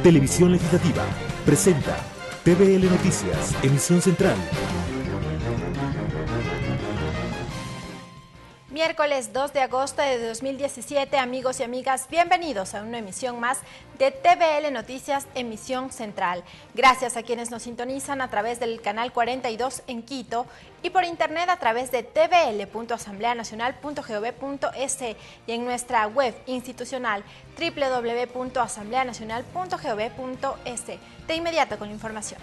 Televisión Legislativa presenta TVL Noticias, emisión central. Miércoles 2 de agosto de 2017, amigos y amigas, bienvenidos a una emisión más de TVL Noticias, emisión central. Gracias a quienes nos sintonizan a través del canal 42 en Quito y por internet a través de tvl.asambleanacional.gov.es y en nuestra web institucional www.asambleanacional.gov.es. De inmediato con la información.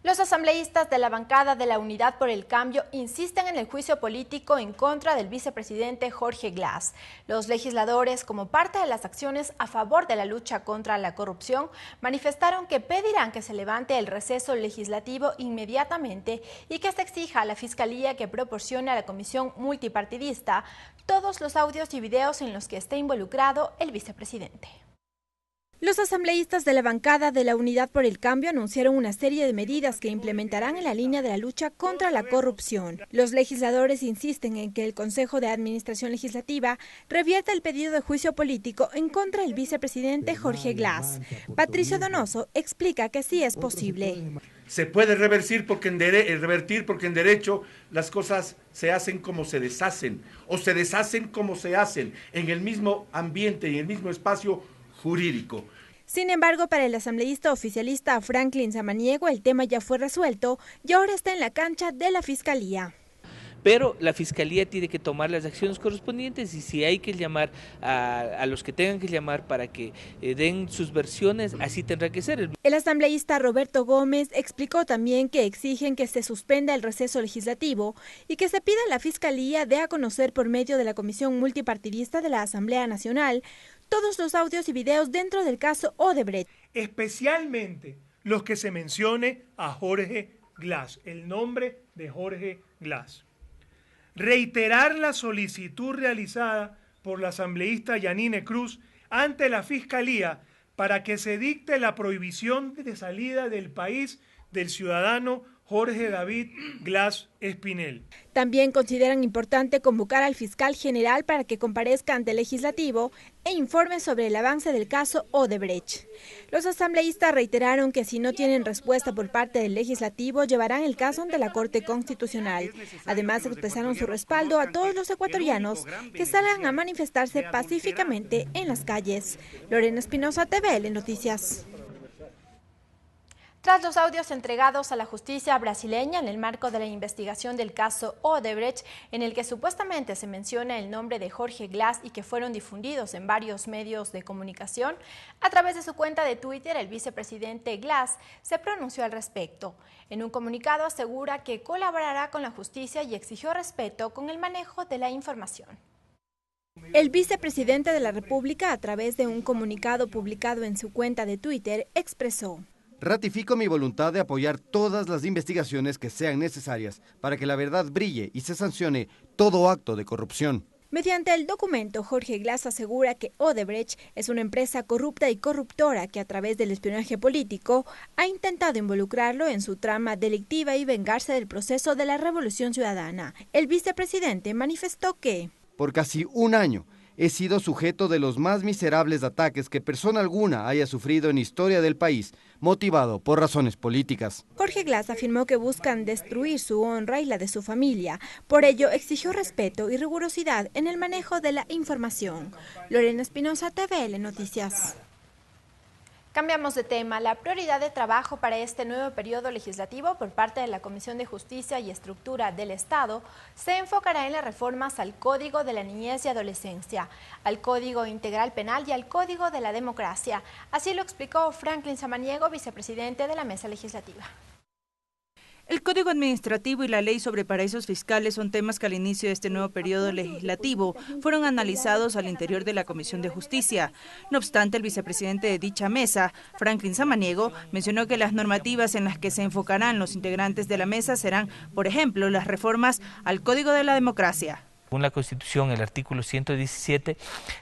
Los asambleístas de la bancada de la Unidad por el Cambio insisten en el juicio político en contra del vicepresidente Jorge Glass. Los legisladores, como parte de las acciones a favor de la lucha contra la corrupción, manifestaron que pedirán que se levante el receso legislativo inmediatamente y que se exija a la Fiscalía que proporcione a la Comisión Multipartidista todos los audios y videos en los que esté involucrado el vicepresidente. Los asambleístas de la bancada de la Unidad por el Cambio anunciaron una serie de medidas que implementarán en la línea de la lucha contra la corrupción. Los legisladores insisten en que el Consejo de Administración Legislativa revierta el pedido de juicio político en contra del vicepresidente Jorge Glass. Patricio Donoso explica que sí es posible. Se puede revertir porque en derecho las cosas se hacen como se deshacen, o se deshacen como se hacen, en el mismo ambiente y en el mismo espacio jurídico. Sin embargo, para el asambleísta oficialista Franklin Samaniego, el tema ya fue resuelto y ahora está en la cancha de la Fiscalía. Pero la Fiscalía tiene que tomar las acciones correspondientes y si hay que llamar a los que tengan que llamar para que den sus versiones, así tendrá que ser. El asambleísta Roberto Gómez explicó también que exigen que se suspenda el receso legislativo y que se pida a la Fiscalía dé a conocer por medio de la Comisión Multipartidista de la Asamblea Nacional todos los audios y videos dentro del caso Odebrecht. Especialmente los que se mencione a Jorge Glass, el nombre de Jorge Glass. Reiterar la solicitud realizada por la asambleísta Yanine Cruz ante la Fiscalía para que se dicte la prohibición de salida del país del ciudadano Jorge David Glass Espinel. También consideran importante convocar al fiscal general para que comparezca ante el legislativo e informe sobre el avance del caso Odebrecht. Los asambleístas reiteraron que si no tienen respuesta por parte del legislativo, llevarán el caso ante la Corte Constitucional. Además, expresaron su respaldo a todos los ecuatorianos que salgan a manifestarse pacíficamente en las calles. Lorena Espinosa, TVL Noticias. Tras los audios entregados a la justicia brasileña en el marco de la investigación del caso Odebrecht, en el que supuestamente se menciona el nombre de Jorge Glass y que fueron difundidos en varios medios de comunicación, a través de su cuenta de Twitter, el vicepresidente Glass se pronunció al respecto. En un comunicado asegura que colaborará con la justicia y exigió respeto con el manejo de la información. El vicepresidente de la República, a través de un comunicado publicado en su cuenta de Twitter, expresó: ratifico mi voluntad de apoyar todas las investigaciones que sean necesarias para que la verdad brille y se sancione todo acto de corrupción. Mediante el documento, Jorge Glass asegura que Odebrecht es una empresa corrupta y corruptora que a través del espionaje político ha intentado involucrarlo en su trama delictiva y vengarse del proceso de la Revolución Ciudadana. El vicepresidente manifestó que por casi un año he sido sujeto de los más miserables ataques que persona alguna haya sufrido en historia del país, motivado por razones políticas. Jorge Glass afirmó que buscan destruir su honra y la de su familia. Por ello, exigió respeto y rigurosidad en el manejo de la información. Lorena Espinosa, TVL Noticias. Cambiamos de tema. La prioridad de trabajo para este nuevo periodo legislativo por parte de la Comisión de Justicia y Estructura del Estado se enfocará en las reformas al Código de la Niñez y Adolescencia, al Código Integral Penal y al Código de la Democracia. Así lo explicó Franklin Samaniego, vicepresidente de la Mesa Legislativa. El Código Administrativo y la Ley sobre Paraísos Fiscales son temas que al inicio de este nuevo periodo legislativo fueron analizados al interior de la Comisión de Justicia. No obstante, el vicepresidente de dicha mesa, Franklin Samaniego, mencionó que las normativas en las que se enfocarán los integrantes de la mesa serán, por ejemplo, las reformas al Código de la Democracia. Según la Constitución, el artículo 117,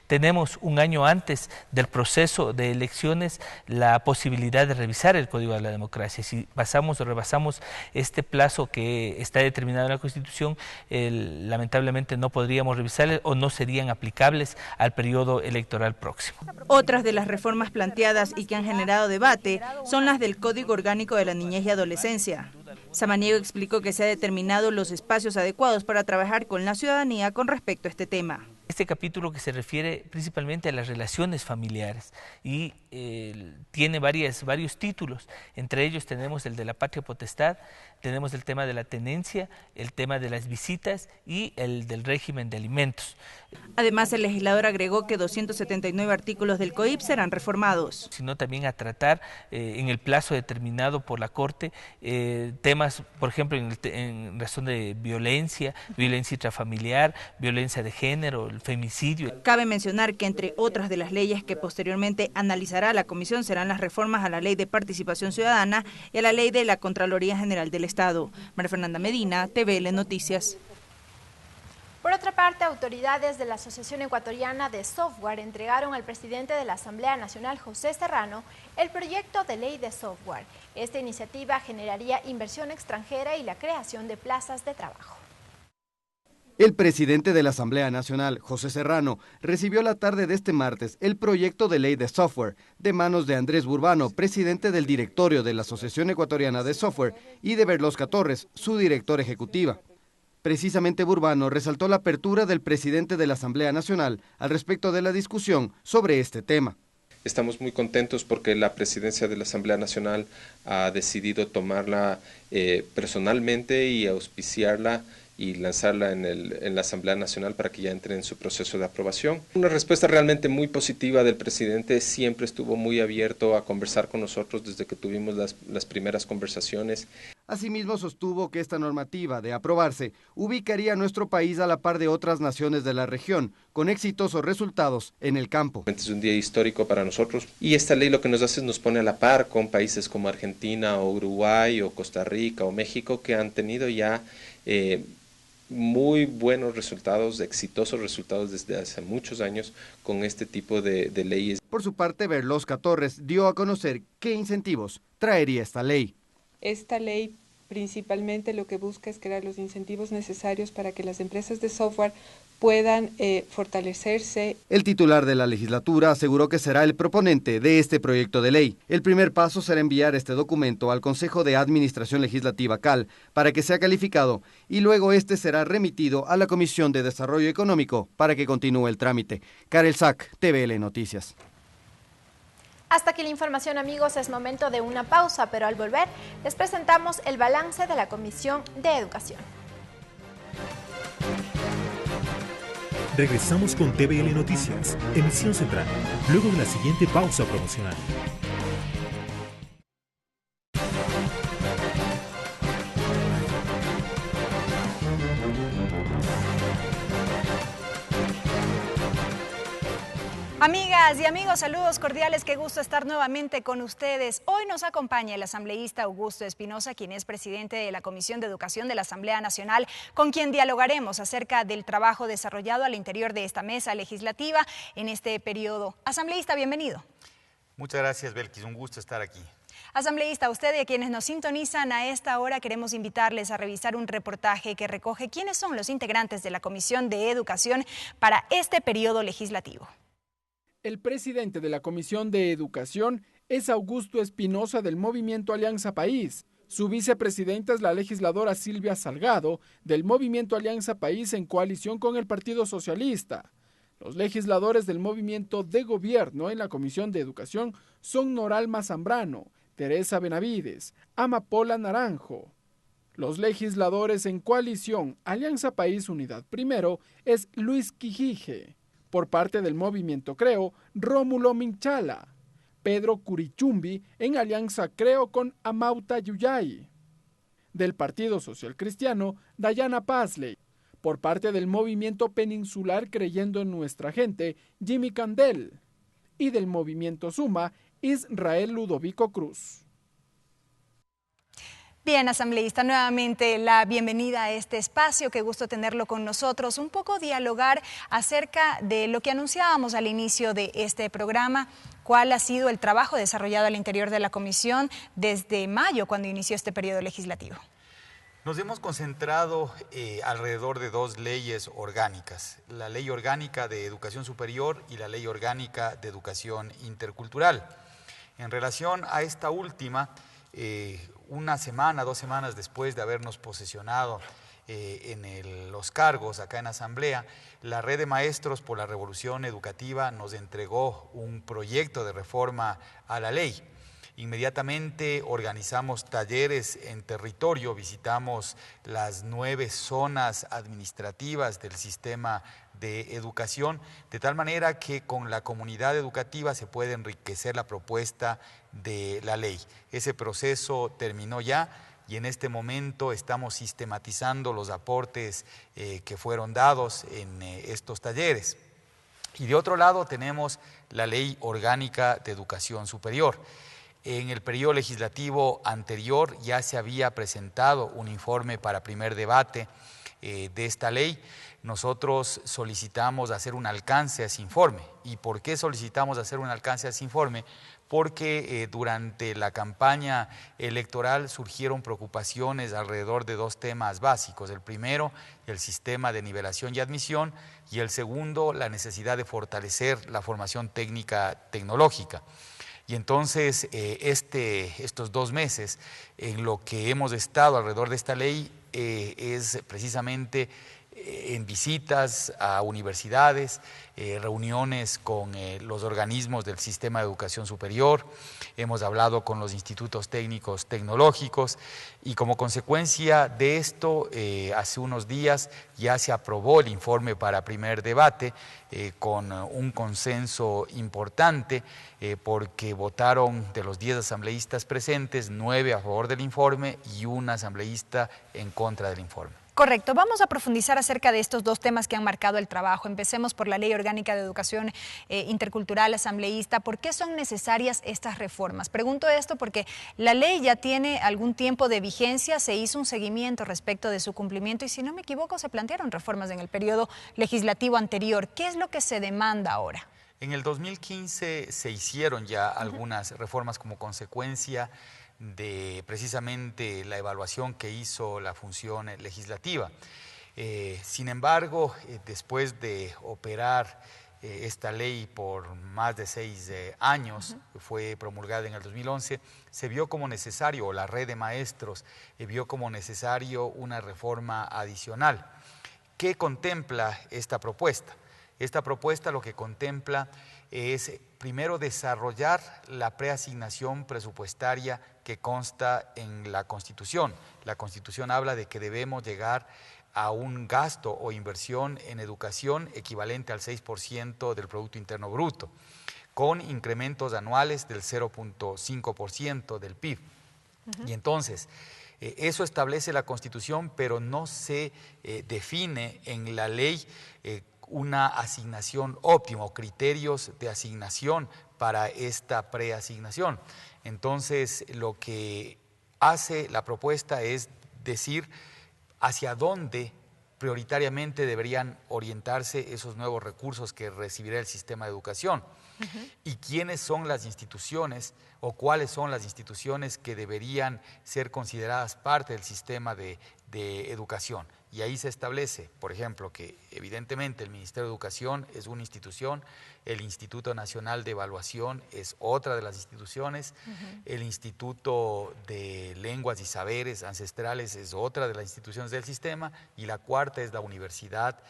tenemos un año antes del proceso de elecciones la posibilidad de revisar el Código de la Democracia. Si pasamos o rebasamos este plazo que está determinado en la Constitución, lamentablemente no podríamos revisarlo o no serían aplicables al periodo electoral próximo. Otras de las reformas planteadas y que han generado debate son las del Código Orgánico de la Niñez y Adolescencia. Samaniego explicó que se han determinado los espacios adecuados para trabajar con la ciudadanía con respecto a este tema. Este capítulo que se refiere principalmente a las relaciones familiares y tiene varios títulos. Entre ellos tenemos el de la patria potestad, tenemos el tema de la tenencia, el tema de las visitas y el del régimen de alimentos. Además, el legislador agregó que 279 artículos del COIP serán reformados. Sino también a tratar en el plazo determinado por la Corte temas, por ejemplo, en razón de violencia intrafamiliar, violencia de género, el femicidio. Cabe mencionar que entre otras de las leyes que posteriormente analizará la comisión serán las reformas a la Ley de Participación Ciudadana y a la Ley de la Contraloría General del Estado. María Fernanda Medina, TVL Noticias. Por otra parte, autoridades de la Asociación Ecuatoriana de Software entregaron al presidente de la Asamblea Nacional, José Serrano, el proyecto de ley de software. Esta iniciativa generaría inversión extranjera y la creación de plazas de trabajo. El presidente de la Asamblea Nacional, José Serrano, recibió la tarde de este martes el proyecto de ley de software de manos de Andrés Burbano, presidente del directorio de la Asociación Ecuatoriana de Software, y de Berlosca Torres, su directora ejecutiva. Precisamente Burbano resaltó la apertura del presidente de la Asamblea Nacional al respecto de la discusión sobre este tema. Estamos muy contentos porque la presidencia de la Asamblea Nacional ha decidido tomarla personalmente y auspiciarla y lanzarla en la Asamblea Nacional para que ya entre en su proceso de aprobación. Una respuesta realmente muy positiva del presidente, siempre estuvo muy abierto a conversar con nosotros desde que tuvimos las primeras conversaciones. Asimismo sostuvo que esta normativa, de aprobarse, ubicaría a nuestro país a la par de otras naciones de la región, con exitosos resultados en el campo. Es un día histórico para nosotros y esta ley lo que nos hace es nos pone a la par con países como Argentina o Uruguay o Costa Rica o México que han tenido ya muy buenos resultados, exitosos resultados desde hace muchos años con este tipo de leyes. Por su parte, Berlosca Torres dio a conocer qué incentivos traería esta ley. Esta ley principalmente lo que busca es crear los incentivos necesarios para que las empresas de software puedan fortalecerse. El titular de la legislatura aseguró que será el proponente de este proyecto de ley. El primer paso será enviar este documento al Consejo de Administración Legislativa CAL para que sea calificado y luego este será remitido a la Comisión de Desarrollo Económico para que continúe el trámite. Karel Sack, TVL Noticias. Hasta aquí la información, amigos, es momento de una pausa, pero al volver les presentamos el balance de la Comisión de Educación. Regresamos con TVL Noticias, emisión central, luego de la siguiente pausa promocional. Amigas y amigos, saludos cordiales, qué gusto estar nuevamente con ustedes. Hoy nos acompaña el asambleísta Augusto Espinosa, quien es presidente de la Comisión de Educación de la Asamblea Nacional, con quien dialogaremos acerca del trabajo desarrollado al interior de esta mesa legislativa en este periodo. Asambleísta, bienvenido. Muchas gracias, Belkis, un gusto estar aquí. Asambleísta, a usted y a quienes nos sintonizan a esta hora queremos invitarles a revisar un reportaje que recoge quiénes son los integrantes de la Comisión de Educación para este periodo legislativo. El presidente de la Comisión de Educación es Augusto Espinosa del Movimiento Alianza País. Su vicepresidenta es la legisladora Silvia Salgado del Movimiento Alianza País en coalición con el Partido Socialista. Los legisladores del Movimiento de Gobierno en la Comisión de Educación son Noralma Zambrano, Teresa Benavides, Amapola Naranjo. Los legisladores en coalición Alianza País Unidad Primero es Luis Quijije. Por parte del Movimiento Creo, Rómulo Minchala. Pedro Curichumbi en Alianza Creo con Amauta Yuyay. Del Partido Social Cristiano, Dayana Pazley. Por parte del Movimiento Peninsular Creyendo en Nuestra Gente, Jimmy Candel. Y del Movimiento Suma, Israel Ludovico Cruz. Bien, asambleísta, nuevamente la bienvenida a este espacio, qué gusto tenerlo con nosotros. Un poco dialogar acerca de lo que anunciábamos al inicio de este programa, cuál ha sido el trabajo desarrollado al interior de la comisión desde mayo, cuando inició este periodo legislativo. Nos hemos concentrado alrededor de dos leyes orgánicas, la Ley Orgánica de Educación Superior y la Ley Orgánica de Educación Intercultural. En relación a esta última, una semana, 2 semanas después de habernos posesionado en los cargos acá en Asamblea, la Red de Maestros por la Revolución Educativa nos entregó un proyecto de reforma a la ley. Inmediatamente organizamos talleres en territorio, visitamos las 9 zonas administrativas del sistema de educación, de tal manera que con la comunidad educativa se puede enriquecer la propuesta de la ley. Ese proceso terminó ya y en este momento estamos sistematizando los aportes que fueron dados en estos talleres. Y de otro lado tenemos la Ley Orgánica de Educación Superior. En el periodo legislativo anterior ya se había presentado un informe para primer debate de esta ley. Nosotros solicitamos hacer un alcance a ese informe. ¿Y por qué solicitamos hacer un alcance a ese informe? Porque durante la campaña electoral surgieron preocupaciones alrededor de 2 temas básicos. El primero, el sistema de nivelación y admisión, y el segundo, la necesidad de fortalecer la formación técnica tecnológica. Y entonces estos 2 meses en lo que hemos estado alrededor de esta ley es precisamente en visitas a universidades, reuniones con los organismos del sistema de educación superior, hemos hablado con los institutos técnicos tecnológicos y como consecuencia de esto, hace unos días ya se aprobó el informe para primer debate con un consenso importante porque votaron de los 10 asambleístas presentes, 9 a favor del informe y 1 asambleísta en contra del informe. Correcto. Vamos a profundizar acerca de estos 2 temas que han marcado el trabajo. Empecemos por la Ley Orgánica de Educación Intercultural, asambleísta. ¿Por qué son necesarias estas reformas? Pregunto esto porque la ley ya tiene algún tiempo de vigencia, se hizo un seguimiento respecto de su cumplimiento y si no me equivoco se plantearon reformas en el periodo legislativo anterior. ¿Qué es lo que se demanda ahora? En el 2015 se hicieron ya algunas reformas como consecuencia de precisamente la evaluación que hizo la función legislativa. Sin embargo, después de operar esta ley por más de 6 años, fue promulgada en el 2011, se vio como necesario, o la Red de Maestros vio como necesario una reforma adicional. ¿Qué contempla esta propuesta? Esta propuesta lo que contempla es primero desarrollar la preasignación presupuestaria que consta en la Constitución. La Constitución habla de que debemos llegar a un gasto o inversión en educación equivalente al 6% del Producto Interno Bruto, con incrementos anuales del 0.5% del PIB. Y entonces, eso establece la Constitución, pero no se define en la ley una asignación óptima o criterios de asignación para esta preasignación. Entonces, lo que hace la propuesta es decir hacia dónde prioritariamente deberían orientarse esos nuevos recursos que recibirá el sistema de educación y quiénes son las instituciones o cuáles son las instituciones que deberían ser consideradas parte del sistema de educación. Y ahí se establece, por ejemplo, que evidentemente el Ministerio de Educación es una institución, el Instituto Nacional de Evaluación es otra de las instituciones, el Instituto de Lenguas y Saberes Ancestrales es otra de las instituciones del sistema y la cuarta es la Universidad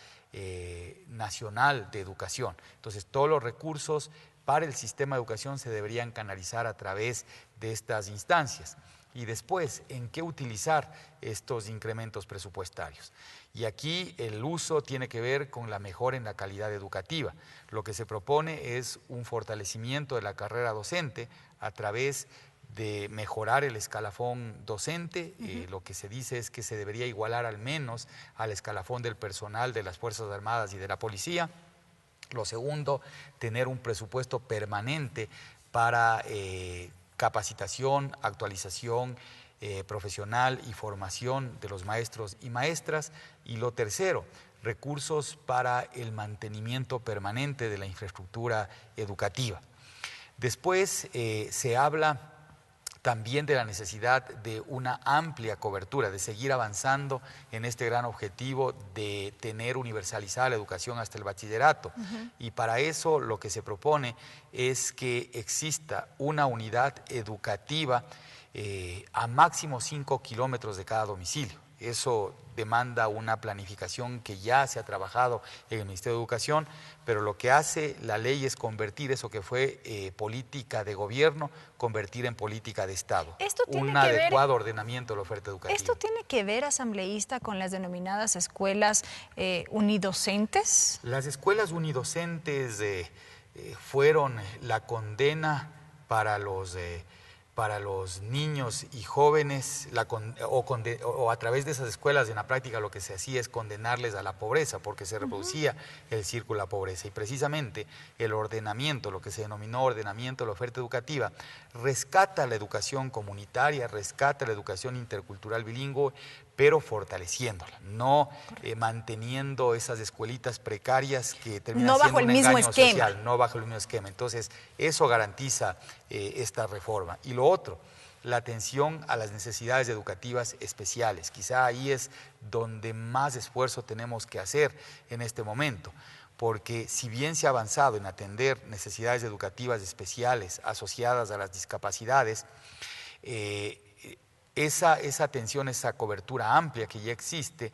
Nacional de Educación. Entonces, todos los recursos para el sistema de educación se deberían canalizar a través de estas instancias. Y después, ¿en qué utilizar estos incrementos presupuestarios? Y aquí el uso tiene que ver con la mejora en la calidad educativa. Lo que se propone es un fortalecimiento de la carrera docente a través de mejorar el escalafón docente. Lo que se dice es que se debería igualar al menos al escalafón del personal de las Fuerzas Armadas y de la Policía. Lo segundo, tener un presupuesto permanente para capacitación, actualización profesional y formación de los maestros y maestras. Y lo tercero, recursos para el mantenimiento permanente de la infraestructura educativa. Después se habla también de la necesidad de una amplia cobertura, de seguir avanzando en este gran objetivo de tener universalizada la educación hasta el bachillerato. Y para eso lo que se propone es que exista una unidad educativa a máximo 5 kilómetros de cada domicilio. Eso demanda una planificación que ya se ha trabajado en el Ministerio de Educación, pero lo que hace la ley es convertir eso que fue política de gobierno, convertir en política de Estado. Un adecuado ordenamiento de la oferta educativa. ¿Esto tiene que ver, asambleísta, con las denominadas escuelas unidocentes? Las escuelas unidocentes fueron la condena para los niños y jóvenes, o a través de esas escuelas en la práctica lo que se hacía es condenarles a la pobreza, porque se reproducía el círculo de la pobreza. Y precisamente el ordenamiento, lo que se denominó ordenamiento de la oferta educativa, rescata la educación comunitaria, rescata la educación intercultural bilingüe, pero fortaleciéndola, no manteniendo esas escuelitas precarias que terminan siendo un engaño social, no bajo el mismo esquema. Entonces, eso garantiza esta reforma. Y lo otro, la atención a las necesidades educativas especiales. Quizá ahí es donde más esfuerzo tenemos que hacer en este momento, porque si bien se ha avanzado en atender necesidades educativas especiales asociadas a las discapacidades, esa atención, esa cobertura amplia que ya existe,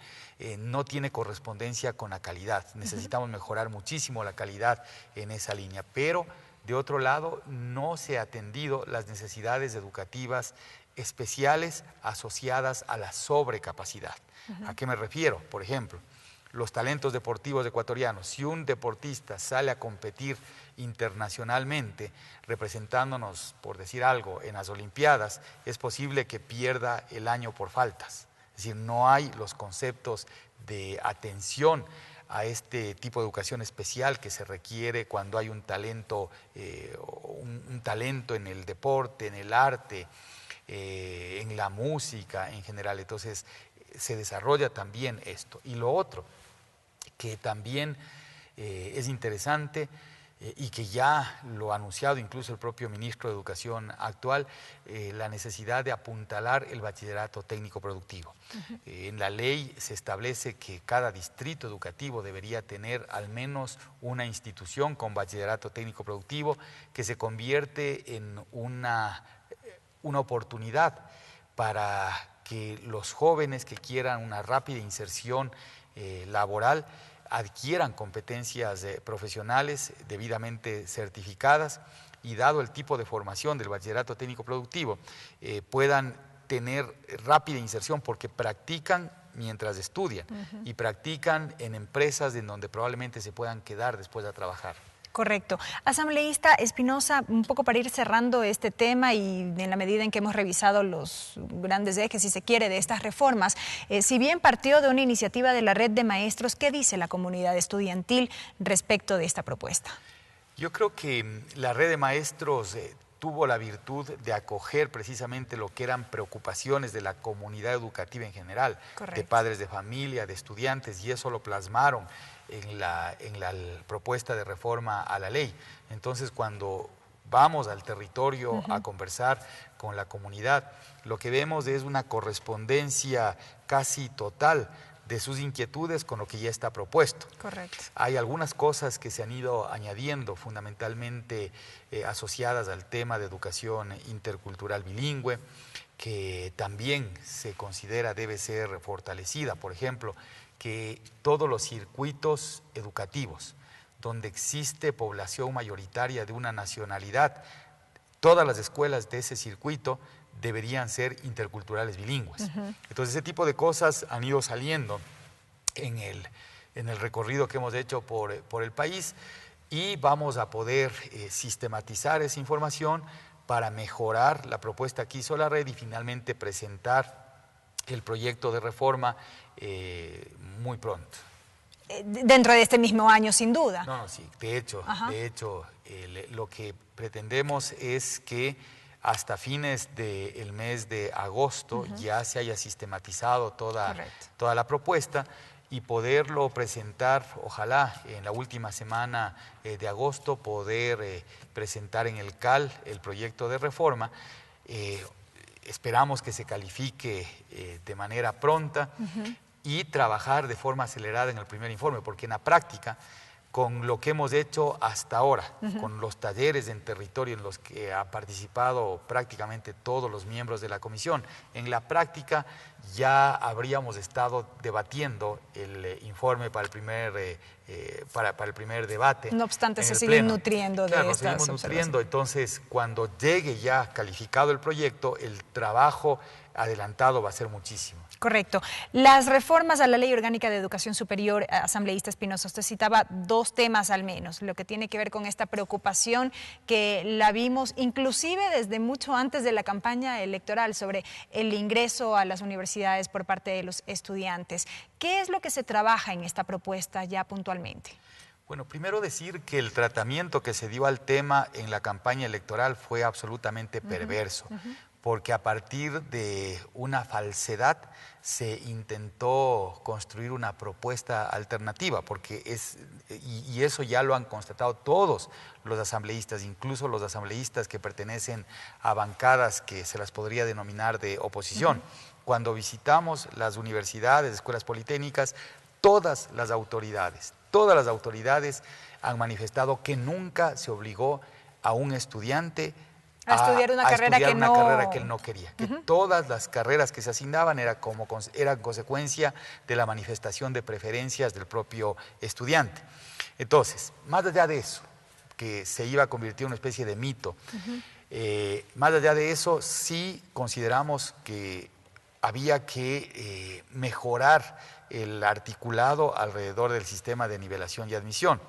no tiene correspondencia con la calidad. Necesitamos mejorar muchísimo la calidad en esa línea, pero de otro lado no se ha atendido las necesidades educativas especiales asociadas a la sobrecapacidad. ¿A qué me refiero? Por ejemplo, los talentos deportivos ecuatorianos. Si un deportista sale a competir internacionalmente, representándonos, por decir algo, en las Olimpiadas, es posible que pierda el año por faltas. Es decir, no hay los conceptos de atención a este tipo de educación especial que se requiere cuando hay un talento en el deporte, en el arte, en la música en general. Entonces, se desarrolla también esto. Y lo otro, que también es interesante y que ya lo ha anunciado incluso el propio ministro de Educación actual, la necesidad de apuntalar el bachillerato técnico productivo. En la ley se establece que cada distrito educativo debería tener al menos una institución con bachillerato técnico productivo que se convierte en una oportunidad para que los jóvenes que quieran una rápida inserción laboral adquieran competencias profesionales debidamente certificadas y, dado el tipo de formación del bachillerato técnico productivo, puedan tener rápida inserción porque practican mientras estudian y practican en empresas en donde probablemente se puedan quedar después de trabajar. Correcto. Asambleísta Espinosa, un poco para ir cerrando este tema y en la medida en que hemos revisado los grandes ejes, si se quiere, de estas reformas, si bien partió de una iniciativa de la Red de Maestros, ¿qué dice la comunidad estudiantil respecto de esta propuesta? Yo creo que la Red de Maestros tuvo la virtud de acoger precisamente lo que eran preocupaciones de la comunidad educativa en general, de padres de familia, de estudiantes, y eso lo plasmaron en la propuesta de reforma a la ley. Entonces, cuando vamos al territorio a conversar con la comunidad, lo que vemos es una correspondencia casi total de sus inquietudes con lo que ya está propuesto. Correcto. Hay algunas cosas que se han ido añadiendo, fundamentalmente asociadas al tema de educación intercultural bilingüe, que también se considera debe ser fortalecida. Por ejemplo, que todos los circuitos educativos donde existe población mayoritaria de una nacionalidad, todas las escuelas de ese circuito deberían ser interculturales bilingües. Entonces, ese tipo de cosas han ido saliendo en el recorrido que hemos hecho por el país, y vamos a poder sistematizar esa información para mejorar la propuesta que hizo la red y finalmente presentar el proyecto de reforma muy pronto. Dentro de este mismo año, sin duda. No, sí, de hecho, lo que pretendemos es que hasta fines del mes de agosto ya se haya sistematizado toda la propuesta y poderlo presentar, ojalá en la última semana de agosto, poder presentar en el CAL el proyecto de reforma. Esperamos que se califique de manera pronta y trabajar de forma acelerada en el primer informe, porque en la práctica, con lo que hemos hecho hasta ahora, con los talleres en territorio en los que ha participado prácticamente todos los miembros de la comisión, en la práctica ya habríamos estado debatiendo el informe para el primer, para el primer debate. No obstante, se siguen pleno. nutriendo de Claro, estas nos seguimos nutriendo, entonces cuando llegue ya calificado el proyecto, el trabajo adelantado va a ser muchísimo. Correcto. Las reformas a la Ley Orgánica de Educación Superior, asambleísta Espinosa, usted citaba 2 temas al menos, lo que tiene que ver con esta preocupación que la vimos inclusive desde mucho antes de la campaña electoral sobre el ingreso a las universidades por parte de los estudiantes. ¿Qué es lo que se trabaja en esta propuesta ya puntualmente? Bueno, primero decir que el tratamiento que se dio al tema en la campaña electoral fue absolutamente perverso. Porque a partir de una falsedad se intentó construir una propuesta alternativa, porque y eso ya lo han constatado todos los asambleístas, incluso los asambleístas que pertenecen a bancadas que se las podría denominar de oposición. Cuando visitamos las universidades, escuelas politécnicas, todas las autoridades han manifestado que nunca se obligó a un estudiante a estudiar una carrera que él no quería, que todas las carreras que se asignaban eran consecuencia de la manifestación de preferencias del propio estudiante. Entonces, más allá de eso, que se iba a convertir en una especie de mito, más allá de eso, sí consideramos que había que mejorar el articulado alrededor del sistema de nivelación y admisión.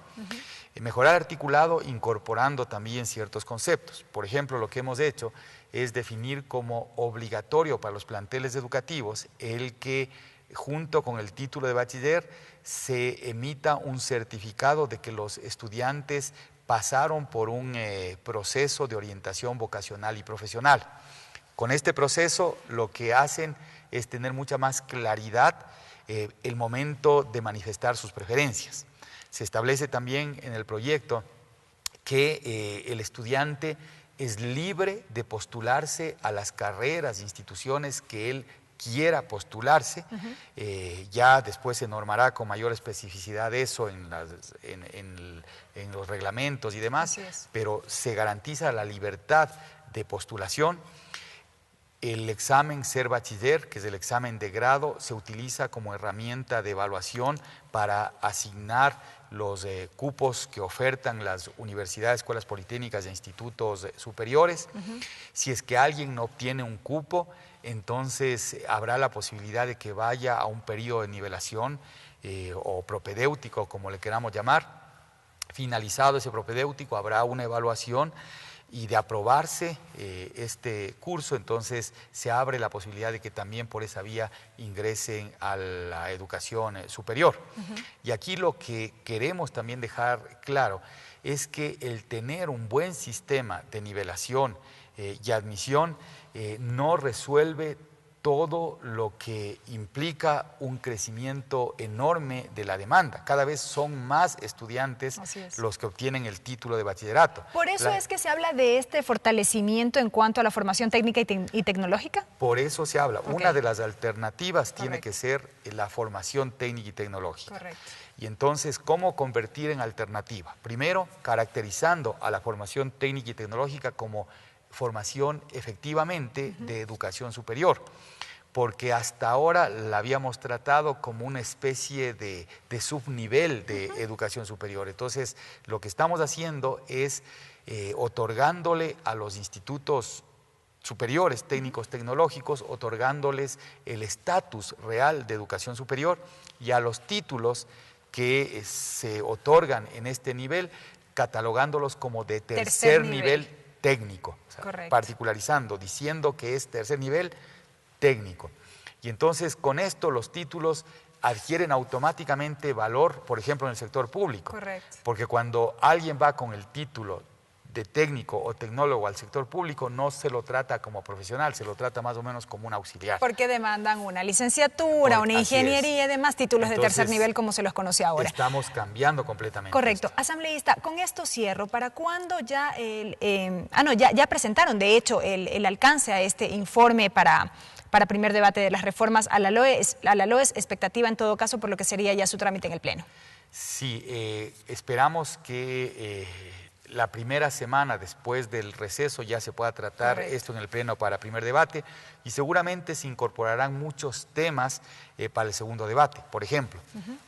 Mejorar el articulado incorporando también ciertos conceptos. Por ejemplo, lo que hemos hecho es definir como obligatorio para los planteles educativos el que junto con el título de bachiller se emita un certificado de que los estudiantes pasaron por un proceso de orientación vocacional y profesional. Con este proceso lo que hacen es tener mucha más claridad el momento de manifestar sus preferencias. Se establece también en el proyecto que el estudiante es libre de postularse a las carreras e instituciones que él quiera postularse. Ya después se normará con mayor especificidad eso en los reglamentos y demás, pero se garantiza la libertad de postulación. El examen Ser Bachiller, que es el examen de grado, se utiliza como herramienta de evaluación para asignar los cupos que ofertan las universidades, escuelas politécnicas e institutos superiores. Si es que alguien no obtiene un cupo, entonces habrá la posibilidad de que vaya a un periodo de nivelación o propedéutico, como le queramos llamar. Finalizado ese propedéutico, habrá una evaluación y de aprobarse este curso, entonces se abre la posibilidad de que también por esa vía ingresen a la educación superior. Y aquí lo que queremos también dejar claro es que el tener un buen sistema de nivelación y admisión no resuelve todo lo que implica un crecimiento enorme de la demanda. Cada vez son más estudiantes los que obtienen el título de bachillerato. ¿Por eso es que se habla de este fortalecimiento en cuanto a la formación técnica y tecnológica? Por eso se habla. Una de las alternativas tiene que ser la formación técnica y tecnológica. Y entonces, ¿cómo convertir en alternativa? Primero, caracterizando a la formación técnica y tecnológica como formación efectivamente de educación superior, porque hasta ahora la habíamos tratado como una especie de subnivel de educación superior. Entonces, lo que estamos haciendo es otorgándole a los institutos superiores, técnicos tecnológicos, otorgándoles el estatus real de educación superior, y a los títulos que se otorgan en este nivel, catalogándolos como de tercer nivel técnico, o sea, particularizando, diciendo que es tercer nivel técnico. Y entonces con esto los títulos adquieren automáticamente valor, por ejemplo, en el sector público. Porque cuando alguien va con el título de técnico o tecnólogo al sector público no se lo trata como profesional, se lo trata más o menos como un auxiliar. Porque demandan una licenciatura, una ingeniería y demás títulos de tercer nivel como se los conoce ahora. Estamos cambiando completamente. Correcto. esto. Asambleísta, con esto cierro. ¿Para cuándo ya ya presentaron de hecho el alcance a este informe para primer debate de las reformas a la LOES, expectativa en todo caso por lo que sería ya su trámite en el Pleno? Sí, esperamos que la primera semana después del receso ya se pueda tratar esto en el Pleno para primer debate y seguramente se incorporarán muchos temas para el segundo debate. Por ejemplo,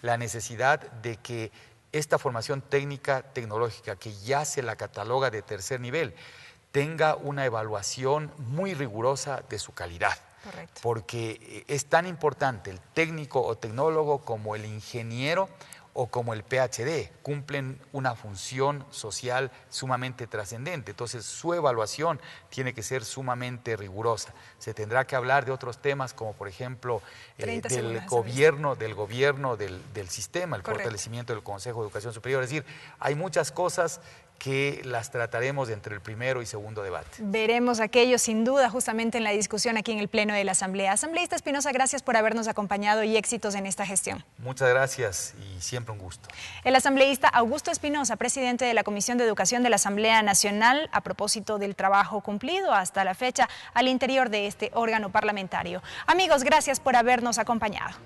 la necesidad de que esta formación técnica tecnológica que ya se la cataloga de tercer nivel tenga una evaluación muy rigurosa de su calidad. Correcto. Porque es tan importante el técnico o tecnólogo como el ingeniero o como el PhD, cumplen una función social sumamente trascendente. Entonces, su evaluación tiene que ser sumamente rigurosa. Se tendrá que hablar de otros temas como, por ejemplo, del gobierno del sistema, el fortalecimiento del Consejo de Educación Superior. Es decir, hay muchas cosas que las trataremos entre el primero y segundo debate. Veremos aquello sin duda justamente en la discusión aquí en el Pleno de la Asamblea. Asambleísta Espinosa, gracias por habernos acompañado y éxitos en esta gestión. Muchas gracias y siempre un gusto. El asambleísta Augusto Espinosa, presidente de la Comisión de Educación de la Asamblea Nacional, a propósito del trabajo cumplido hasta la fecha al interior de este órgano parlamentario. Amigos, gracias por habernos acompañado.